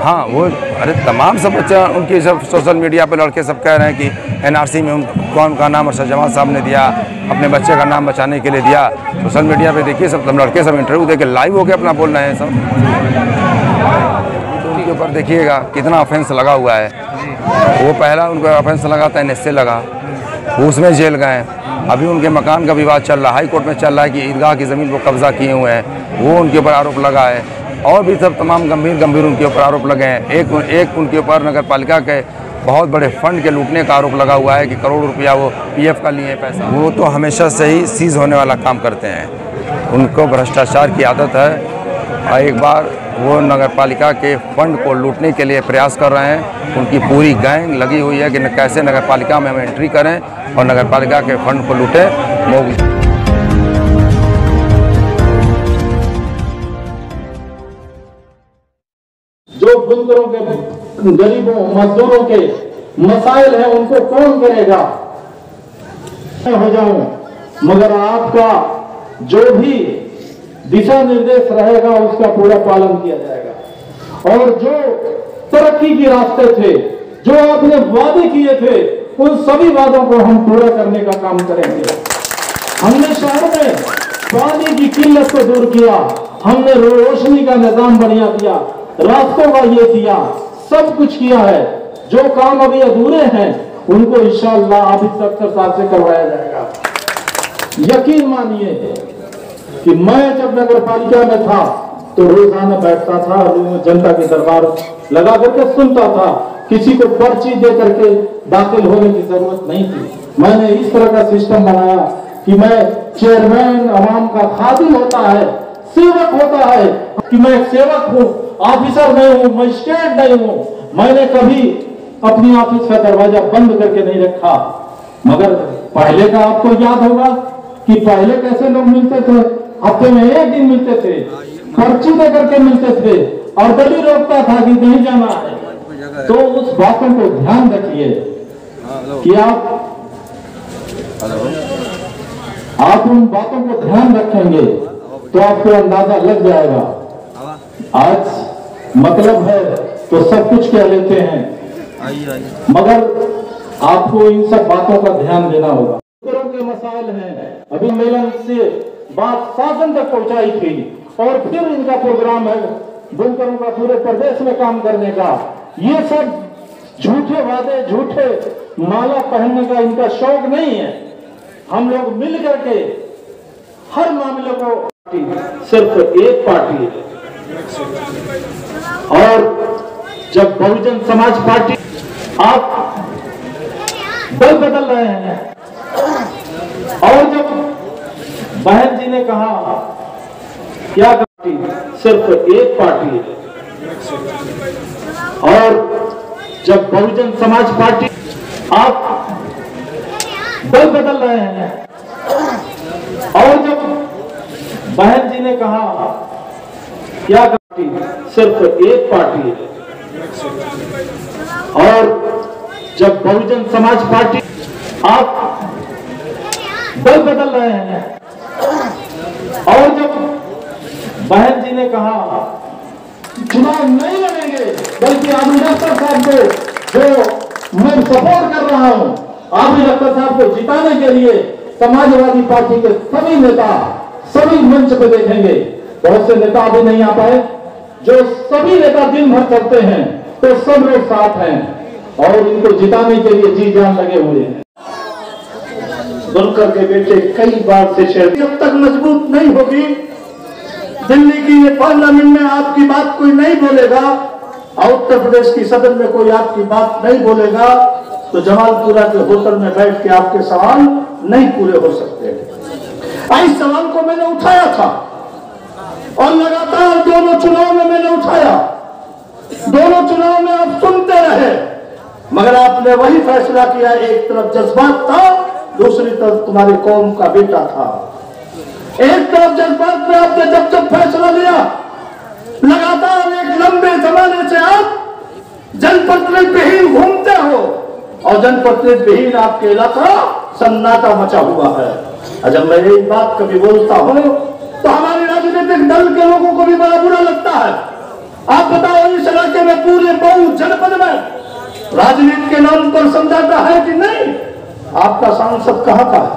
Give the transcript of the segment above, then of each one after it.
हाँ वो अरे तमाम सब बच्चा उनकी सब सोशल मीडिया पे लड़के सब कह रहे हैं कि एनआरसी में कौन का नाम अरशद जमाल साहब ने दिया, अपने बच्चे का नाम बचाने के लिए दिया। सोशल मीडिया पे देखिए सब लड़के सब इंटरव्यू दे के लाइव होकर अपना बोल रहे हैं सब। तो उनके ऊपर देखिएगा कितना ऑफेंस लगा हुआ है। वो पहला उनका ऑफेंस लगा था एनएसए लगा, वो उसमें जेल गए। अभी उनके मकान का विवाद चल रहा है, हाई कोर्ट में चल रहा है कि ईदगाह की ज़मीन को कब्जा किए हुए हैं, वो उनके ऊपर आरोप लगा है। और भी सब तमाम गंभीर उनके ऊपर आरोप लगे हैं। एक उनके ऊपर नगर पालिका के बहुत बड़े फंड के लूटने का आरोप लगा हुआ है कि करोड़ों रुपया वो पीएफ का लिए पैसा। वो तो हमेशा से ही सीज होने वाला काम करते हैं, उनको भ्रष्टाचार की आदत है। और एक बार वो नगर पालिका के फंड को लूटने के लिए प्रयास कर रहे हैं। उनकी पूरी गैंग लगी हुई है कि कैसे नगर पालिका में हम एंट्री करें और नगर पालिका के फंड को लूटें। जो बुजुर्गों के, गरीबों, मजदूरों के मसाइल हैं उनको कौन करेगा? हो जाऊं, मगर आपका जो भी दिशा निर्देश रहेगा उसका पूरा पालन किया जाएगा। और जो तरक्की के रास्ते थे, जो आपने वादे किए थे, उन सभी वादों को हम पूरा करने का काम करेंगे। हमने शहर में पानी की किल्लत को दूर किया, हमने रोशनी का निजाम बढ़िया किया, रास्तों का ये किया, सब कुछ किया है। जो काम अभी अधूरे हैं उनको इंशाअल्लाह अभी सख्तर साहब से करवाया जाएगा। यकीन मानिए कि मैं जब नगर पालिका में था तो रोजाना बैठता था, जनता के दरबार लगा करके सुनता था। किसी को पर्ची दे करके दाखिल होने की जरूरत नहीं थी। मैंने इस तरह का सिस्टम बनाया कि मैं चेयरमैन अवाम का खादिम होता है, सेवक होता है, कि मैं सेवक हूँ, ऑफिसर नहीं हूँ, मजिस्ट्रेट नहीं हूँ। मैंने कभी अपनी ऑफिस का दरवाजा बंद करके नहीं रखा। मगर पहले का आपको याद होगा कि पहले कैसे लोग मिलते थे, हफ्ते में एक दिन मिलते थे, पर्ची दे करके मिलते थे और दली रोकता था कि नहीं जाना है। तो उस बातों को ध्यान रखिए कि आप उन बातों को ध्यान रखेंगे तो आपको अंदाजा लग जाएगा। आज मतलब है तो सब कुछ कह लेते हैं, मगर आपको इन सब बातों का ध्यान देना होगा। के मसाइल हैं, अभी मेलन से बात शासन तक पहुंचाई थी और फिर इनका प्रोग्राम है बुनकरों का पूरे प्रदेश में काम करने का। ये सब झूठे वादे, झूठे माला पहनने का इनका शौक नहीं है। हम लोग मिल करके हर मामले को, सिर्फ एक पार्टी है। और जब बहुजन समाज पार्टी, आप दल बदल रहे हैं, और जब बहन जी ने कहा क्या पार्टी, सिर्फ एक पार्टी है। और जब बहुजन समाज पार्टी, आप दल बदल रहे हैं, और जब बहन जी ने कहा क्या पार्टी, सिर्फ एक पार्टी है। और जब बहुजन समाज पार्टी, आप दल बदल रहे हैं, और जब बहन जी ने कहा चुनाव नहीं लड़ेंगे बल्कि आबिद अख्तर साहब को जो मैं सपोर्ट कर रहा हूं, आबिद अख्तर साहब को जिताने के लिए समाजवादी पार्टी के सभी नेता सभी मंच पे देखेंगे। बहुत से नेता अभी नहीं आ पाए, जो सभी नेता दिन भर चलते हैं तो सब लोग साथ हैं और इनको जिताने के लिए जी जान लगे हुए हैं। बुनकर के बेटे कई बार से जब तक मजबूत नहीं होगी, दिल्ली की ये पार्लियामेंट में आपकी बात कोई नहीं बोलेगा और उत्तर प्रदेश की सदन में कोई आपकी बात नहीं बोलेगा, तो जमालपुरा के होटल में बैठ के आपके सवाल नहीं पूरे हो सकते। इस सवाल को मैंने उठाया था और लगातार दोनों चुनाव में मैंने उठाया। दोनों चुनाव में आप सुनते रहे, मगर आपने वही फैसला किया, एक तरफ जज्बात था, दूसरी तरफ तुम्हारी कौम का बेटा था। एक तरफ जज्बात में आपने जब फैसला लिया, लगातार एक लंबे जमाने से आप जनप्रतिनिधि विहीन घूमते हो और जनप्रतिनिधि विहीन आपके इलाका सन्नाटा मचा हुआ है। जब मैं एक बात कभी बोलता हूं तो हमारे राजनीतिक दल के लोगों को भी बड़ा बुरा लगता है। आप बताओ, इस इलाके में पूरी राजनीति के नाम पर समझाता है कि नहीं? आपका सांसद कहाँ का है?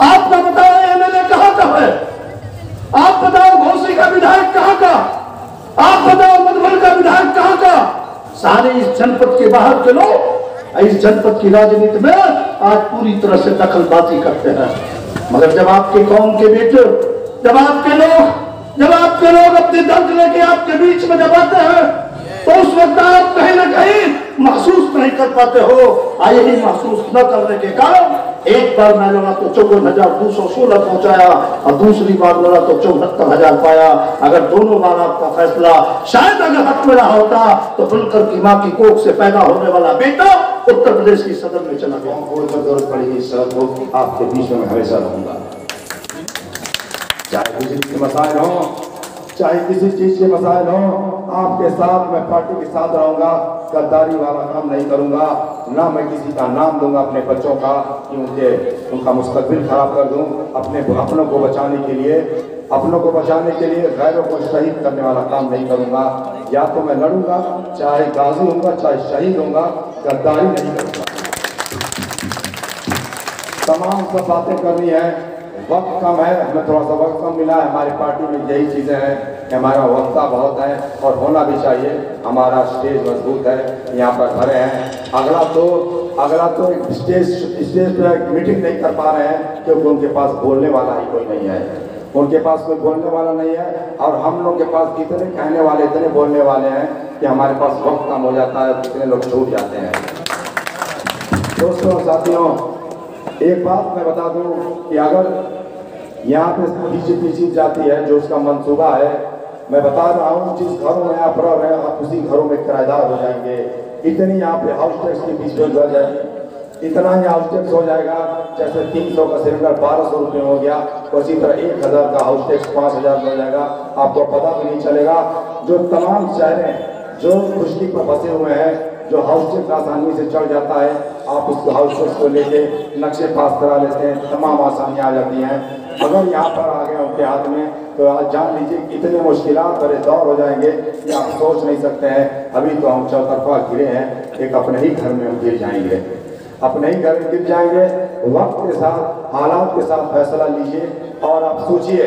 आपका बताओ एमएलए कहाँ का है? आप बताओ घोसी का विधायक कहाँ का? आप बताओ मधुबन का विधायक कहाँ का? सारे इस जनपद के बाहर के लोग इस जनपद की राजनीति में आज पूरी तरह से दखलबाजी करते हैं। मगर जब आपके कौम के बेटे, जब आपके लोग अपने दर्द लेके आपके बीच में जब आते हैं तो उस वक्त आप कहीं ना कहीं महसूस नहीं कर पाते हो। यही महसूस न करने के कारण एक बार मैं लड़ा तो 54,216 पहुंचाया और दूसरी बार लड़ा तो 74,000 पाया। अगर दोनों बार आपका फैसला शायद अगर हक में रहा होता तो बुनकर की मां की कोख से पैदा होने वाला बेटा उत्तर प्रदेश की सदन में चला गया। कोई जरूरत पड़ेगी शरद हो, आपके बीच में हमेशा रहूंगा। चाहे किसी चीज के मसाइल हो, चाहे किसी चीज के मसाइल हो, आपके साथ मैं पार्टी के साथ रहूंगा। गद्दारी वाला काम नहीं करूंगा। ना मैं किसी का नाम दूंगा अपने बच्चों का कि उनका मुस्तकबिल खराब कर दूं। अपनों को बचाने के लिए गैरों को शहीद करने वाला काम नहीं करूंगा। या तो मैं लड़ूंगा, चाहे गाजी होऊंगा, चाहे शहीद होऊंगा, गद्दारी नहीं करूंगा। तमाम सब बातें करनी है, वक्त कम है, हमें थोड़ा सा वक्त कम मिला है। हमारी पार्टी में यही चीज़ें हैं कि हमारा वक्ता बहुत है और होना भी चाहिए। हमारा स्टेज मजबूत है, यहाँ पर खड़े हैं। अगला तो स्टेज पर मीटिंग नहीं कर पा रहे हैं क्योंकि उनके पास बोलने वाला ही कोई नहीं है। उनके पास कोई बोलने वाला नहीं है और हम लोग के पास इतने कहने वाले, इतने बोलने वाले हैं कि हमारे पास वक्त कम हो जाता है, कितने लोग छूट जाते हैं। दोस्तों साथियों, एक बात मैं बता दूं कि अगर यहाँ पे बीजेपी जीत जाती है, जो उसका मंसूबा है, मैं बता रहा हूँ, जिस घरों में आप रह रहे हैं आप उसी घरों में किराएदार हो जाएंगे। इतनी यहाँ पे हाउस टैक्स की फीस बढ़ जाएगी, इतना ही हाउस टैक्स हो जाएगा। जैसे 300 का सिलेंडर 1200 रुपये हो गया, उसी तरह 1000 का हाउस टैक्स 5000 हो जाएगा। आपको पता भी नहीं चलेगा। जो तमाम शहरें जो खुशकी पर बसे हुए हैं, जो हाउस टैक्स आसानी से चढ़ जाता है, आप उस हाउस टैक्स को लेके नक्शे पास करा लेते हैं, तमाम आसानियाँ आ जाती हैं। अगर यहाँ पर आ गए उनके हाथ में तो आज जान लीजिए कितने मुश्किलात भरे दौर हो जाएंगे कि आप सोच नहीं सकते हैं। अभी तो हम चौतरफा गिरे हैं, एक अपने ही घर में हम गिर जाएंगे, अपने ही घर में गिर जाएंगे। वक्त के साथ, हालात के साथ फैसला लीजिए और आप सोचिए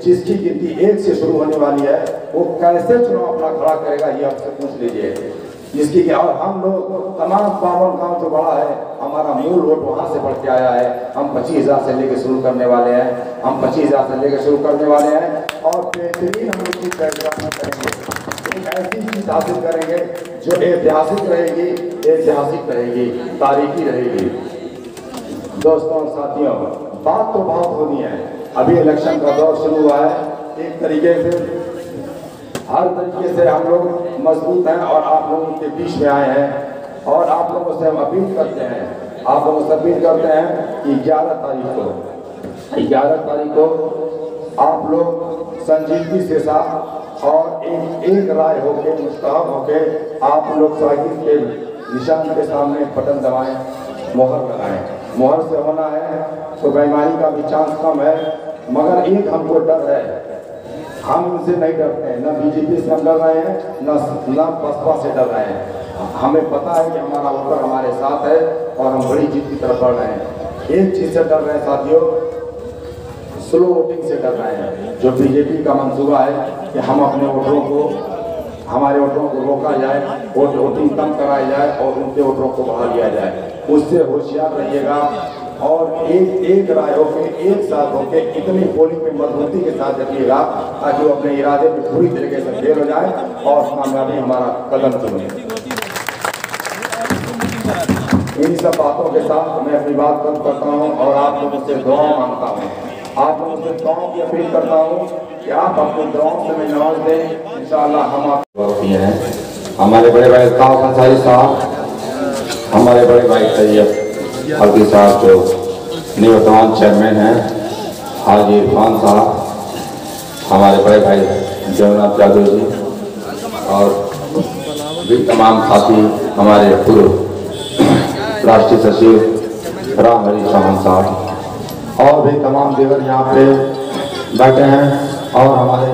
जिसकी गिनती 1 से शुरू होने वाली है वो कैसे चुनाव अपना खड़ा करेगा, ये आपसे पूछ लीजिए। जिसकी और हम लोग तमाम 52 गाँव जो बड़ा है, हमारा मूल वोट वहाँ से बढ़ के आया है। हम 25,000 से लेकर शुरू करने वाले हैं, हम 25,000 से लेकर शुरू करने वाले हैं और बेहतरीन हम लोग चीज़ करेंगे। एक ऐसी चीज़ हासिल करेंगे जो ऐतिहासिक रहेगी, तारीखी रहेगी। दोस्तों और साथियों, बात तो बहुत होनी है। अभी इलेक्शन का दौर शुरू हुआ है। एक तरीके से हर तरीके से हम लोग मजबूत हैं और आप लोगों के बीच में आए हैं और आप लोगों से हम अपील करते हैं कि 11 तारीख को आप लोग संजीदगी से साथ और एक राय होके, मुस्तहब होके आप लोग साहिब के निशान के सामने बटन दबाएं, मोहर लगाएं। मोहर से होना है तो बेईमानी का भी चांस कम है। मगर एक हमको डर है, हम इनसे नहीं डरते हैं, न बीजेपी से हम डर रहे हैं, न बसपा से डर रहे हैं। हमें पता है कि हमारा वोटर हमारे साथ है और हम बड़ी जीत की तरफ बढ़ रहे हैं। एक चीज़ से डर रहे हैं साथियों, स्लो वोटिंग से डर रहे हैं। जो बीजेपी का मंसूबा है कि हम अपने हमारे वोटरों को रोका जाए, वोटिंग कम कराई जाए और उनके वोटरों को बढ़ा लिया जाए, उससे होशियार रहिएगा और एक राय होकर, एक साथ होकर इतनी पोलिंग में मजबूती के साथ रखिएगा ताकि वो अपने इरादे पे पूरी तरीके से फेल हो जाए और कामयाबी हमारा कदम चुने। इन सब बातों के साथ मैं अपनी बात बंद करता हूँ और आप लोगों से दुआ मांगता हूँ। आप लोगों से दुआओं की अपील करता हूँ कि आप अपनी दुआओं से मैं नवाज दें। इंशाअल्लाह हम आपको हैं। हमारे बड़े भाई अल्ताफ अंसारी साहब, हमारे बड़े भाई तैयब हल्दी साहब जो निवर्तमान चेयरमैन हैं, हाजी इरफान साहब, हमारे बड़े भाई जगन्नाथ यादव जी और भी तमाम साथी, हमारे पूर्व राष्ट्रीय सचिव राम हरी चौहान साहब और भी तमाम दीगर यहाँ पे बैठे हैं और हमारे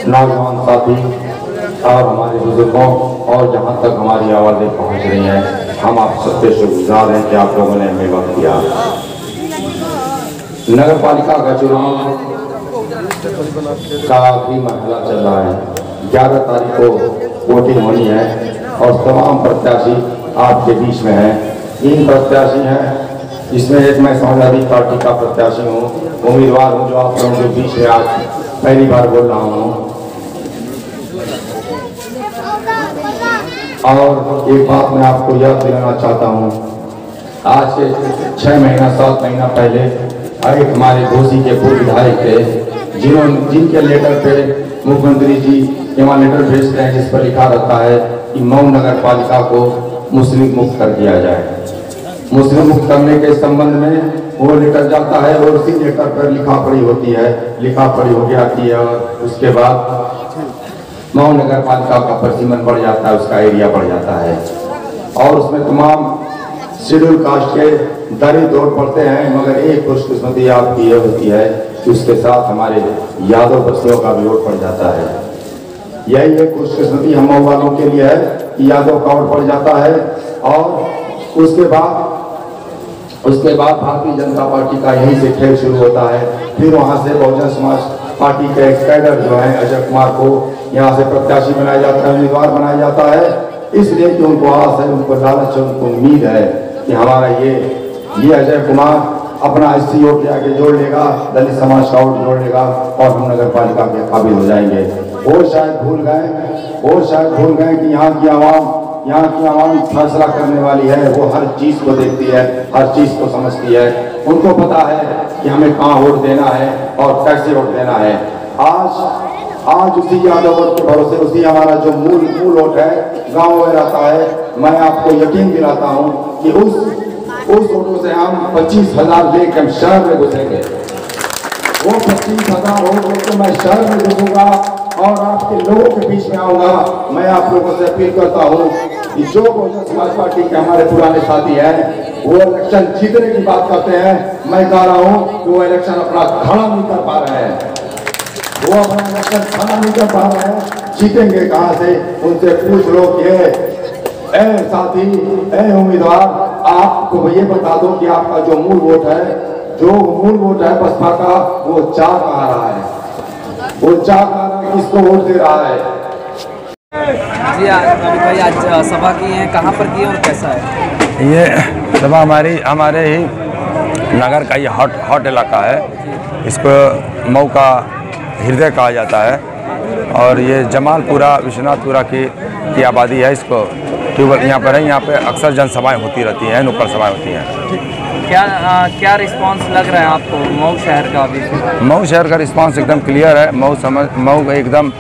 नौजवान साथी और हमारे बुजुर्गों और जहाँ तक हमारी आवाज़ें पहुँच रही हैं, हम आप सबसे शुक्रगुजार हैं कि आप लोगों ने हमें वक्त दिया। नगर पालिका का चुनाव का आखिरी मरहला चल रहा है। 11 तारीख को वोटिंग होनी है और तमाम प्रत्याशी आपके बीच में हैं। 3 प्रत्याशी हैं, जिसमें एक मैं समाजवादी पार्टी का प्रत्याशी हूँ, उम्मीदवार हूँ, जो आप लोगों के बीच में आज पहली बार बोल रहा हूँ। और एक बात मैं आपको याद दिलाना चाहता हूँ, आज से 6 महीना 7 महीना पहले एक हमारे घोसी के पूर्व विधायक थे, जिनके लेटर पे मुख्यमंत्री जी यहाँ लेटर भेजते हैं जिस पर लिखा रहता है कि मऊ नगर पालिका को मुस्लिम मुक्त कर दिया जाए। मुस्लिम मुक्त करने के संबंध में वो लेटर जाता है और उसी लेटर पर लिखा पढ़ी होती है, लिखा पढ़ी हो जाती है और उसके बाद मऊ नगर पालिका का परिसीमन बढ़ जाता है, उसका एरिया बढ़ जाता है और उसमें तमाम शेड्यूल कास्ट के दलित वोट पड़ते हैं। मगर एक खुशकिस्मती आपकी ये होती है कि उसके साथ हमारे यादव बस्तियों का भी वोट पड़ जाता है। यही एक खुशकिस्मती हम मऊ वालों के लिए है कि यादव का वोट पड़ जाता है और उसके बाद भारतीय जनता पार्टी का यहीं से खेल शुरू होता है। फिर वहाँ से बहुजन समाज पार्टी के एक कैडर जो है अजय कुमार को यहाँ से प्रत्याशी बनाया जाता है, उम्मीदवार बनाया जाता है, इसलिए कि उनको आस है, उनको लालच है, उनको उम्मीद है कि हमारा ये अजय कुमार अपना SC वोट ले आके जोड़ लेगा, दलित समाज का वोट जोड़ लेगा और हम नगर पालिका के काबिल हो जाएंगे। वो शायद भूल गए कि यहाँ की आवाम फैसला करने वाली है, वो हर चीज़ को देखती है, हर चीज़ को समझती है। उनको पता है कि हमें कहाँ वोट देना है और कैसे वोट देना है। आज उसी यादव वोट के भरोसे, उसी हमारा जो मूल वोट है गाँव में रहता है। मैं आपको यकीन दिलाता हूँ कि उस वोटों से हम 25,000 लेकर हम शहर में घुसेंगे। वो 25,000 वोट तो मैं शहर में घुसूंगा और आपके लोगों के बीच में आऊंगा। मैं आप लोगों से अपील करता हूँ कि जो बहुजन समाज पार्टी के हमारे पुराने साथी हैं वो इलेक्शन जीतने की बात करते हैं, मैं कह रहा हूँ कि वो इलेक्शन अपना खड़ा नहीं कर पा रहे हैं, वो अपना इलेक्शन खड़ा नहीं कर पा रहे हैं। जीतेंगे कहाँ से? उनसे पूछ लो कि साथी, उम्मीदवार, आपको ये बता दो कि आपका जो मूल वोट है बसपा का, वो जा कहाँ रहा है, वो जा कहाँ रहा है, किसको वोट दे रहा है? जी भाई, आज सभा की है, कहाँ पर की है और कैसा है? ये सभा हमारे ही नगर का ये हॉट इलाका है। इसको मऊ का हृदय कहा जाता है और ये जमालपुरा विश्वनाथपुरा की आबादी है। इसको ट्यूबवेल यहाँ पर है, यहाँ पे अक्सर जनसभाएं होती रहती हैं, नुक्कड़ सभाएं होती हैं। क्या रिस्पांस लग रहा है आपको मऊ शहर का? अभी मऊ शहर का रिस्पांस एकदम क्लियर है। मऊ एकदम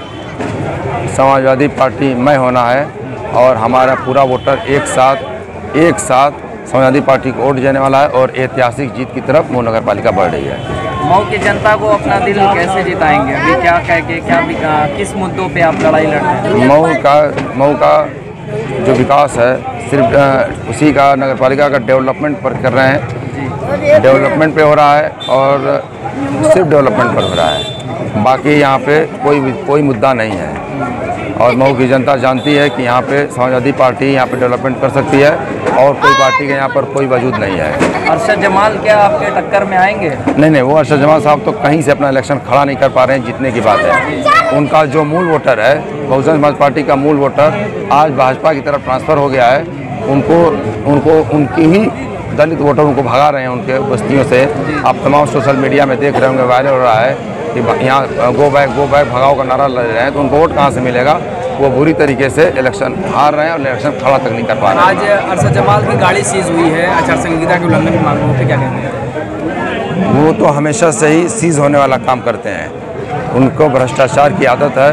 समाजवादी पार्टी में होना है और हमारा पूरा वोटर एक साथ समाजवादी पार्टी को वोट देने वाला है और ऐतिहासिक जीत की तरफ मऊ नगर पालिका बढ़ रही है। मऊ की जनता को अपना दिल कैसे जिताएंगे? अभी क्या कह के किस मुद्दों पे आप लड़ाई लड़ते हैं? मऊ का जो विकास है सिर्फ उसी का नगर पालिका का डेवलपमेंट पर कर रहे हैं। डेवलपमेंट पे हो रहा है और सिर्फ डेवलपमेंट पर हो रहा है, बाकी यहाँ पे कोई मुद्दा नहीं है। और मऊ की जनता जानती है कि यहाँ पे समाजवादी पार्टी यहाँ पे डेवलपमेंट कर सकती है और कोई पार्टी के यहाँ पर कोई वजूद नहीं है। अरशद जमाल क्या आपके टक्कर में आएंगे? नहीं, वो अरशद जमाल साहब तो कहीं से अपना इलेक्शन खड़ा नहीं कर पा रहे हैं, जीतने की बात है। उनका जो मूल वोटर है, बहुजन समाज पार्टी का मूल वोटर आज भाजपा की तरफ ट्रांसफ़र हो गया है। उनकी ही दलित वोटर उनको भगा रहे हैं उनके बस्तियों से। आप तमाम सोशल मीडिया में देख रहे होंगे, वायरल हो रहा है कि यहाँ गो बैक भगाओ का नारा लग रहे हैं, तो उनको वोट कहाँ से मिलेगा? वो बुरी तरीके से इलेक्शन हार रहे हैं और इलेक्शन खड़ा तक नहीं कर पा रहे हैं। आज अरशद जमाल की गाड़ी सीज हुई है आचार संहिता के उल्लंघन की मांगों पे क्या कहते हैं? वो तो हमेशा से ही सीज होने वाला काम करते हैं, उनको भ्रष्टाचार की आदत है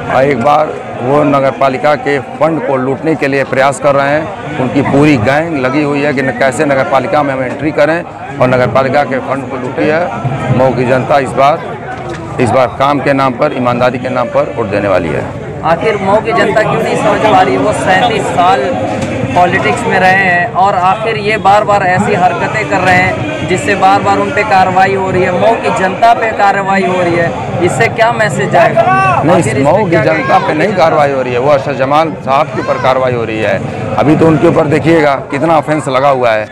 और एक बार वो नगर पालिका के फंड को लूटने के लिए प्रयास कर रहे हैं। उनकी पूरी गैंग लगी हुई है कि कैसे नगर पालिका में हम एंट्री करें और नगर पालिका के फंड को लूटी है। मऊ की जनता इस बार काम के नाम पर, ईमानदारी के नाम पर वोट देने वाली है। आखिर मऊ की जनता क्यों नहीं समझ पा रही? वो 37 साल पॉलिटिक्स में रहे हैं और आखिर ये बार बार ऐसी हरकतें कर रहे हैं जिससे बार बार उन पे कार्रवाई हो रही है, मऊ की जनता पे कार्रवाई हो रही है, इससे क्या मैसेज जाएगा? नहीं, मऊ की जनता पे नहीं कार्रवाई हो रही है, वो अरशद जमाल साहब के ऊपर कार्रवाई हो रही है। अभी तो उनके ऊपर देखिएगा कितना ऑफेंस लगा हुआ है।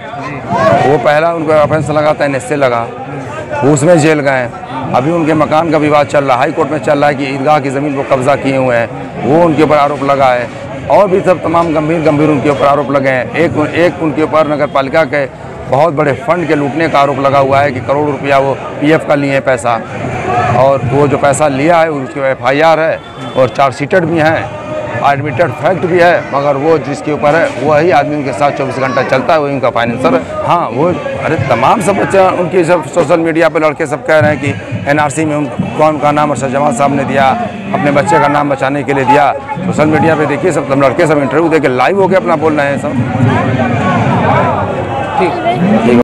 वो पहला उनको ऑफेंस लगा था, NSA लगा, उसमें जेल गए। अभी उनके मकान का विवाद चल रहा है, हाई कोर्ट में चल रहा है कि ईदगाह की ज़मीन पर कब्जा किए हुए हैं, वो उनके ऊपर आरोप लगा है। और भी सब तमाम गंभीर उनके ऊपर आरोप लगे हैं। एक उनके ऊपर नगर पालिका के बहुत बड़े फंड के लूटने का आरोप लगा हुआ है कि करोड़ रुपया वो PF का लिए हैं पैसा, और वो जो पैसा लिया है उसकी FIR है और चार्जशीटेड भी हैं, एडमिटेड फैक्ट भी है, मगर वो जिसके ऊपर है वही आदमी उनके साथ 24 घंटा चलता है, वही उनका फाइनेंसर है। हाँ, वो अरे तमाम सब बच्चे उनकी सब सोशल मीडिया पे लड़के सब कह रहे हैं कि NRC में कौन का नाम अरशद जमाल साहब ने दिया, अपने बच्चे का नाम बचाने के लिए दिया। सोशल मीडिया पे देखिए सब लड़के सब इंटरव्यू दे के लाइव होकर अपना बोल रहे हैं सब। ठीक।